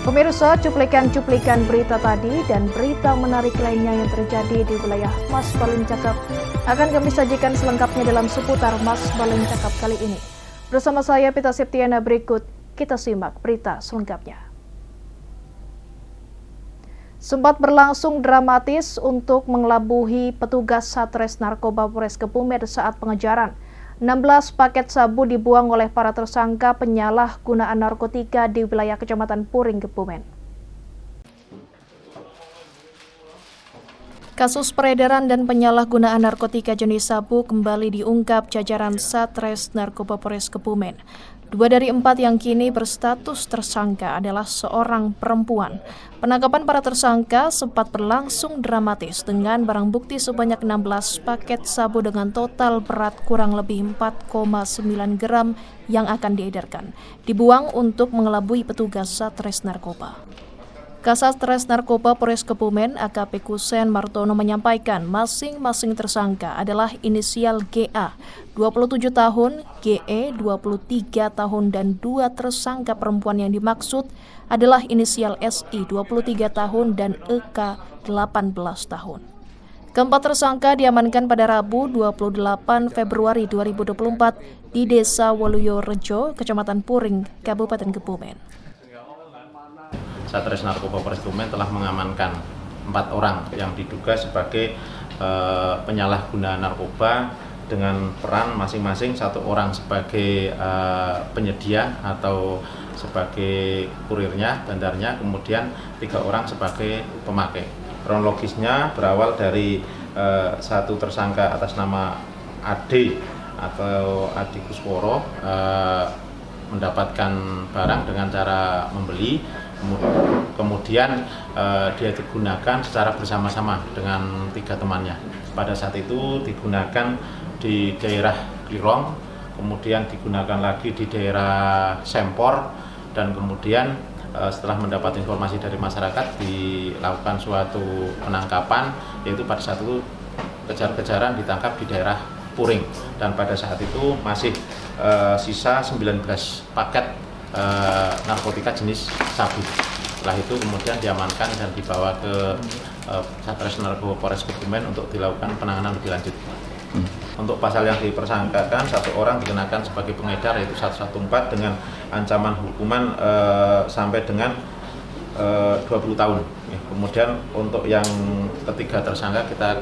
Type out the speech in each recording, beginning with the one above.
Pemirsa, cuplikan-cuplikan berita tadi dan berita menarik lainnya yang terjadi di wilayah Mas Balin Cakap akan kami sajikan selengkapnya dalam seputar Mas Balin Cakap kali ini. Bersama saya Pita Septiana, berikut kita simak berita selengkapnya. Sempat berlangsung dramatis untuk mengelabuhi petugas Satres Narkoba Polres Kebumen saat pengejaran. 16 paket sabu dibuang oleh para tersangka penyalahgunaan narkotika di wilayah Kecamatan Puring, Kebumen. Kasus peredaran dan penyalahgunaan narkotika jenis sabu kembali diungkap jajaran Satres Narkoba Polres Kebumen. 2 dari 4 yang kini berstatus tersangka adalah seorang perempuan. Penangkapan para tersangka sempat berlangsung dramatis dengan barang bukti sebanyak 16 paket sabu dengan total berat kurang lebih 4,9 gram yang akan diedarkan. Dibuang untuk mengelabui petugas Satres Narkoba. Kasatres Narkoba Polres Kebumen AKP Kusen Martono menyampaikan masing-masing tersangka adalah inisial GA 27 tahun, GE 23 tahun dan 2 tersangka perempuan yang dimaksud adalah inisial SI 23 tahun dan EK 18 tahun. Keempat tersangka diamankan pada Rabu 28 Februari 2024 di Desa Waluyo-Rejo, Kecamatan Puring, Kabupaten Kebumen. Satres Narkoba Polres Kebumen telah mengamankan 4 orang yang diduga sebagai penyalahguna narkoba dengan peran masing-masing, 1 orang sebagai penyedia atau sebagai kurirnya, bandarnya, kemudian 3 orang sebagai pemakai. Kronologisnya berawal dari 1 tersangka atas nama Ade atau Adi Kusworo mendapatkan barang dengan cara membeli. Kemudian dia digunakan secara bersama-sama dengan 3 temannya. Pada saat itu digunakan di daerah Klirong, kemudian digunakan lagi di daerah Sempor, dan kemudian setelah mendapat informasi dari masyarakat dilakukan suatu penangkapan, yaitu pada saat itu kejar-kejaran ditangkap di daerah Puring, dan pada saat itu masih sisa 19 paket narkotika jenis sabu. Setelah itu kemudian diamankan dan dibawa ke Satres Narkoba Polres Kebumen untuk dilakukan penanganan lebih lanjut. Untuk pasal yang dipersangkakan, 1 orang dikenakan sebagai pengedar yaitu 114 dengan ancaman hukuman sampai dengan 20 tahun. Kemudian untuk yang ketiga tersangka kita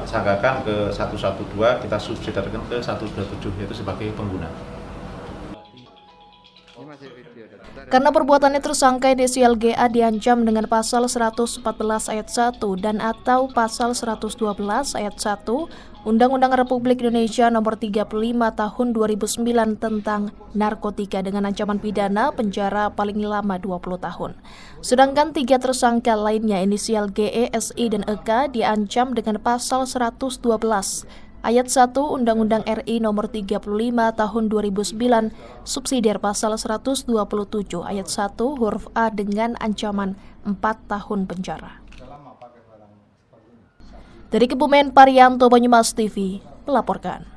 sangkakan ke 112, kita subsidiarkan ke 127 yaitu sebagai pengguna. Karena perbuatannya tersangka inisial GA diancam dengan pasal 114 ayat 1 dan atau pasal 112 ayat 1 Undang-Undang Republik Indonesia Nomor 35 Tahun 2009 tentang narkotika dengan ancaman pidana penjara paling lama 20 tahun. Sedangkan 3 tersangka lainnya inisial GE, SI, dan EK diancam dengan pasal 112 Ayat 1 Undang-Undang RI Nomor 35 Tahun 2009 subsidiar pasal 127 Ayat 1 huruf A dengan ancaman 4 tahun penjara. Dari Kebumen, Parianto, Banyumas TV melaporkan.